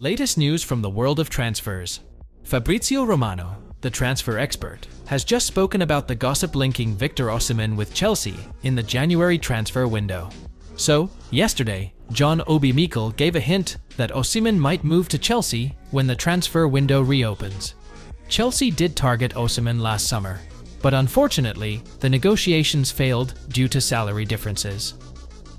Latest news from the world of transfers. Fabrizio Romano, the transfer expert, has just spoken about the gossip linking Victor Osimhen with Chelsea in the January transfer window. So, yesterday, John Obi Mikel gave a hint that Osimhen might move to Chelsea when the transfer window reopens. Chelsea did target Osimhen last summer, but unfortunately, the negotiations failed due to salary differences.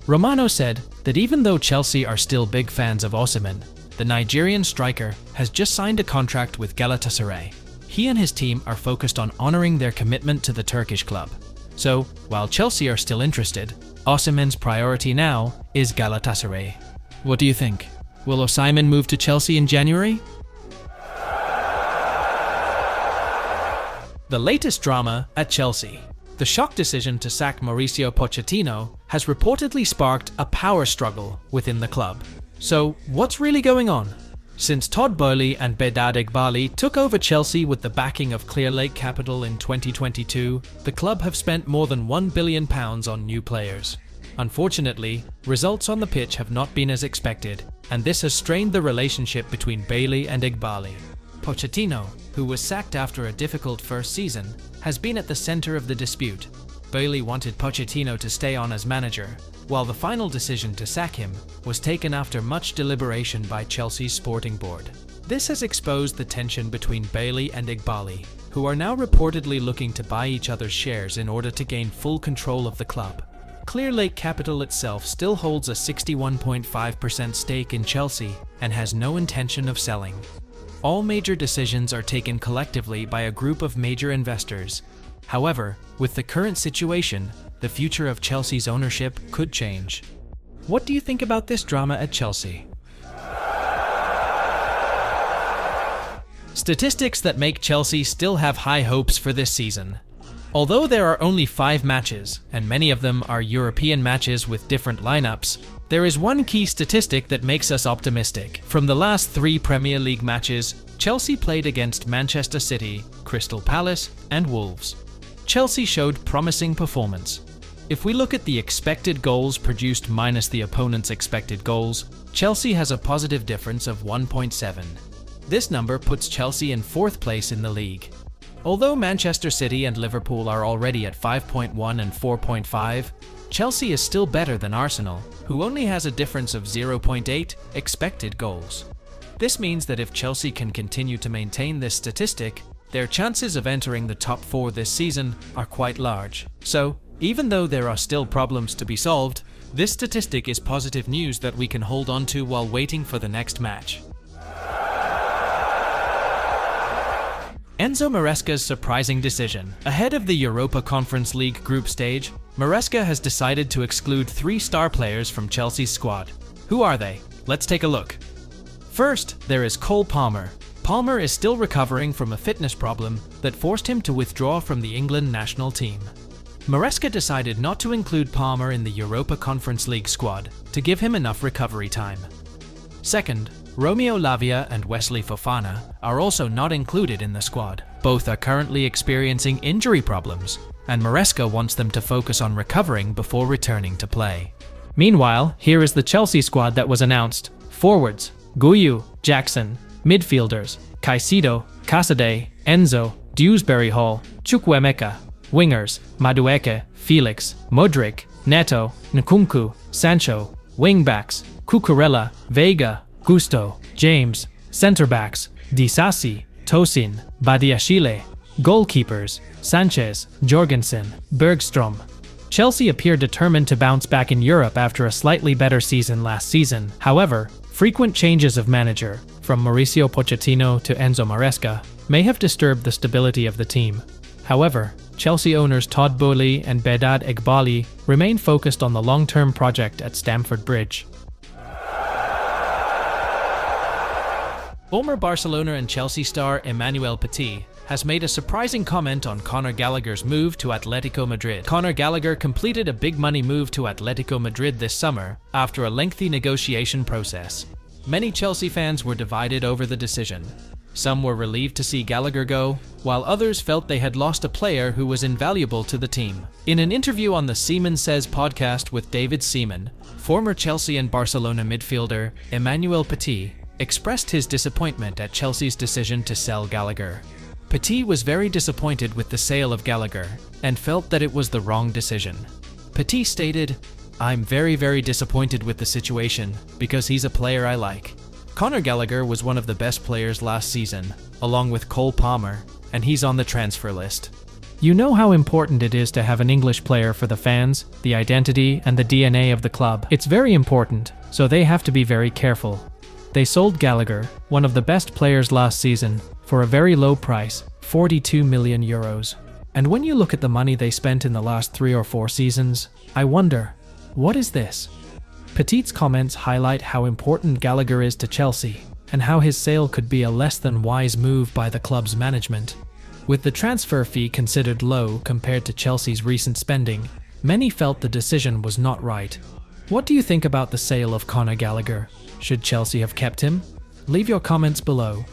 Romano said that even though Chelsea are still big fans of Osimhen, the Nigerian striker has just signed a contract with Galatasaray. He and his team are focused on honoring their commitment to the Turkish club. So, while Chelsea are still interested, Osimhen's priority now is Galatasaray. What do you think? Will Osimhen move to Chelsea in January? The latest drama at Chelsea. The shock decision to sack Mauricio Pochettino has reportedly sparked a power struggle within the club. So, what's really going on? Since Todd Boehly and Eghbali took over Chelsea with the backing of Clearlake Capital in 2022, the club have spent more than £1 billion on new players. Unfortunately, results on the pitch have not been as expected, and this has strained the relationship between Boehly and Eghbali. Pochettino, who was sacked after a difficult first season, has been at the centre of the dispute. Boehly wanted Pochettino to stay on as manager, while the final decision to sack him was taken after much deliberation by Chelsea's sporting board. This has exposed the tension between Boehly and Eghbali, who are now reportedly looking to buy each other's shares in order to gain full control of the club. Clearlake Capital itself still holds a 61.5% stake in Chelsea and has no intention of selling. All major decisions are taken collectively by a group of major investors. However, with the current situation, the future of Chelsea's ownership could change. What do you think about this drama at Chelsea? Statistics that make Chelsea still have high hopes for this season. Although there are only 5 matches, and many of them are European matches with different lineups, there is one key statistic that makes us optimistic. From the last 3 Premier League matches, Chelsea played against Manchester City, Crystal Palace, and Wolves. Chelsea showed promising performance. If we look at the expected goals produced minus the opponent's expected goals, Chelsea has a positive difference of 1.7. This number puts Chelsea in 4th place in the league. Although Manchester City and Liverpool are already at 5.1 and 4.5, Chelsea is still better than Arsenal, who only has a difference of 0.8 expected goals. This means that if Chelsea can continue to maintain this statistic, their chances of entering the top 4 this season are quite large. So, even though there are still problems to be solved, this statistic is positive news that we can hold on to while waiting for the next match. Enzo Maresca's surprising decision. Ahead of the Europa Conference League group stage, Maresca has decided to exclude 3 star players from Chelsea's squad. Who are they? Let's take a look. First, there is Cole Palmer. Palmer is still recovering from a fitness problem that forced him to withdraw from the England national team. Maresca decided not to include Palmer in the Europa Conference League squad to give him enough recovery time. Second, Romeo Lavia and Wesley Fofana are also not included in the squad. Both are currently experiencing injury problems, and Maresca wants them to focus on recovering before returning to play. Meanwhile, here is the Chelsea squad that was announced. Forwards, Guyu, Jackson. Midfielders, Caicedo, Casadei, Enzo, Dewsbury Hall, Chukwuemeka. Wingers, Madueke, Felix, Mudryk, Neto, Nkunku, Sancho. Wingbacks, Cucurella, Vega, Gusto, James. Centre-backs, Disasi, Tosin, Badiashile. Goalkeepers, Sanchez, Jorgensen, Bergstrom. Chelsea appear determined to bounce back in Europe after a slightly better season last season. However, frequent changes of manager, from Mauricio Pochettino to Enzo Maresca, may have disturbed the stability of the team. However, Chelsea owners Todd Boehly and Eghbali remain focused on the long-term project at Stamford Bridge. Former Barcelona and Chelsea star Emmanuel Petit has made a surprising comment on Conor Gallagher's move to Atletico Madrid. Conor Gallagher completed a big money move to Atletico Madrid this summer after a lengthy negotiation process. Many Chelsea fans were divided over the decision. Some were relieved to see Gallagher go, while others felt they had lost a player who was invaluable to the team. In an interview on the Seaman Says podcast with David Seaman, former Chelsea and Barcelona midfielder Emmanuel Petit expressed his disappointment at Chelsea's decision to sell Gallagher. Petit was very disappointed with the sale of Gallagher and felt that it was the wrong decision. Petit stated, "I'm very disappointed with the situation because he's a player I like. Conor Gallagher was one of the best players last season, along with Cole Palmer, and he's on the transfer list." You know how important it is to have an English player for the fans, the identity, and the DNA of the club. It's very important, so they have to be very careful. They sold Gallagher, one of the best players last season, for a very low price, €42 million. And when you look at the money they spent in the last 3 or 4 seasons, I wonder, what is this? Petit's comments highlight how important Gallagher is to Chelsea, and how his sale could be a less than wise move by the club's management. With the transfer fee considered low compared to Chelsea's recent spending, many felt the decision was not right. What do you think about the sale of Conor Gallagher? Should Chelsea have kept him? Leave your comments below.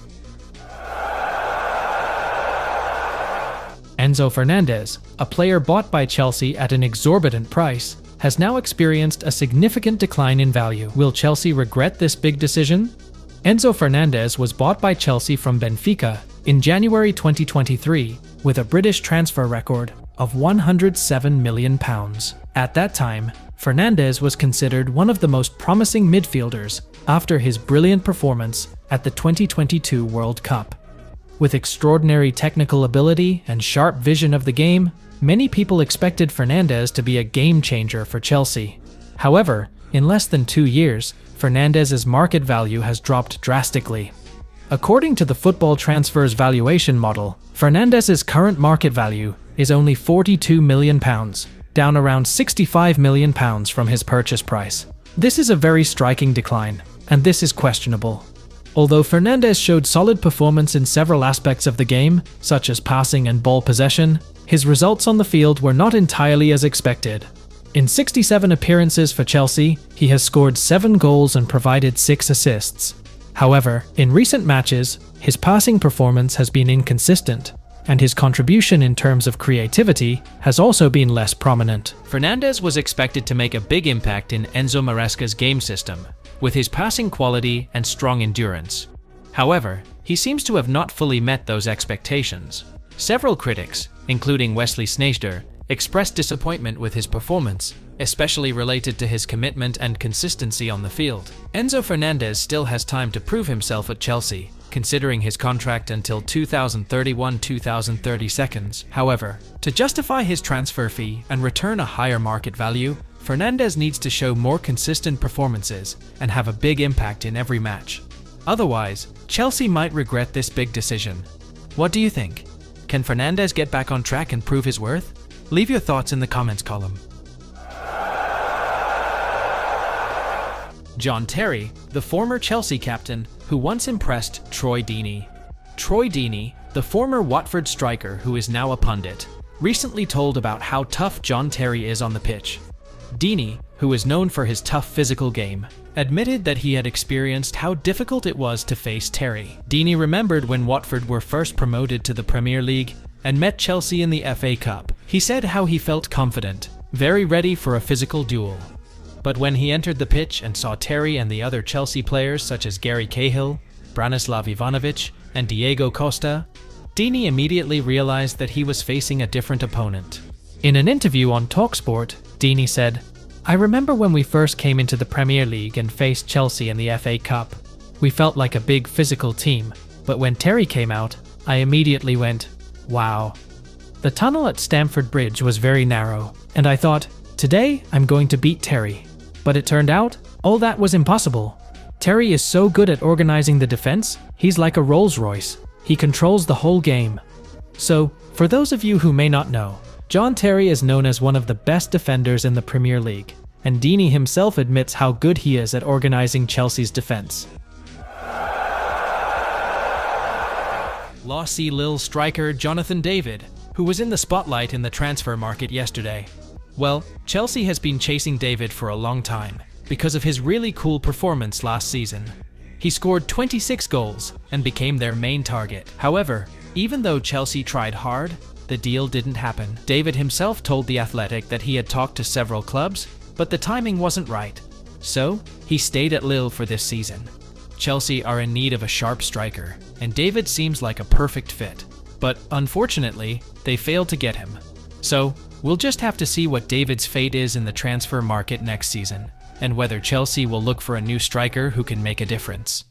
Enzo Fernandez, a player bought by Chelsea at an exorbitant price, has now experienced a significant decline in value. Will Chelsea regret this big decision? Enzo Fernandez was bought by Chelsea from Benfica in January 2023 with a British transfer record of £107 million. At that time, Fernandez was considered one of the most promising midfielders after his brilliant performance at the 2022 World Cup. With extraordinary technical ability and sharp vision of the game, many people expected Fernandez to be a game-changer for Chelsea. However, in less than 2 years, Fernandez's market value has dropped drastically. According to the Football Transfers valuation model, Fernandez's current market value is only £42 million, down around £65 million from his purchase price. This is a very striking decline, and this is questionable. Although Fernandez showed solid performance in several aspects of the game, such as passing and ball possession, his results on the field were not entirely as expected. In 67 appearances for Chelsea, he has scored 7 goals and provided 6 assists. However, in recent matches, his passing performance has been inconsistent, and his contribution in terms of creativity has also been less prominent. Fernandez was expected to make a big impact in Enzo Maresca's game system, with his passing quality and strong endurance. However, he seems to have not fully met those expectations. Several critics, including Wesley Sneijder, expressed disappointment with his performance, especially related to his commitment and consistency on the field. Enzo Fernandez still has time to prove himself at Chelsea, considering his contract until 2031-2032. However, to justify his transfer fee and return a higher market value, Fernandez needs to show more consistent performances and have a big impact in every match. Otherwise, Chelsea might regret this big decision. What do you think? Can Fernandez get back on track and prove his worth? Leave your thoughts in the comments column. John Terry, the former Chelsea captain, who once impressed Troy Deeney. Troy Deeney, the former Watford striker who is now a pundit, recently told about how tough John Terry is on the pitch. Deeney, who is known for his tough physical game, admitted that he had experienced how difficult it was to face Terry. Deeney remembered when Watford were first promoted to the Premier League and met Chelsea in the FA Cup. He said how he felt confident, very ready for a physical duel. But when he entered the pitch and saw Terry and the other Chelsea players such as Gary Cahill, Branislav Ivanovic, and Diego Costa, Deeney immediately realized that he was facing a different opponent. In an interview on TalkSport, Deeney said, "I remember when we first came into the Premier League and faced Chelsea in the FA Cup. We felt like a big physical team, but when Terry came out, I immediately went, wow. The tunnel at Stamford Bridge was very narrow, and I thought, today I'm going to beat Terry. But it turned out, all that was impossible. Terry is so good at organizing the defense, he's like a Rolls Royce. He controls the whole game." So, for those of you who may not know, John Terry is known as one of the best defenders in the Premier League, and Deeney himself admits how good he is at organizing Chelsea's defense. Lossy Lille striker Jonathan David, who was in the spotlight in the transfer market yesterday. Well, Chelsea has been chasing David for a long time because of his really cool performance last season. He scored 26 goals and became their main target. However, even though Chelsea tried hard, the deal didn't happen. David himself told The Athletic that he had talked to several clubs, but the timing wasn't right. So, he stayed at Lille for this season. Chelsea are in need of a sharp striker, and David seems like a perfect fit. But unfortunately, they failed to get him. So, we'll just have to see what David's fate is in the transfer market next season, and whether Chelsea will look for a new striker who can make a difference.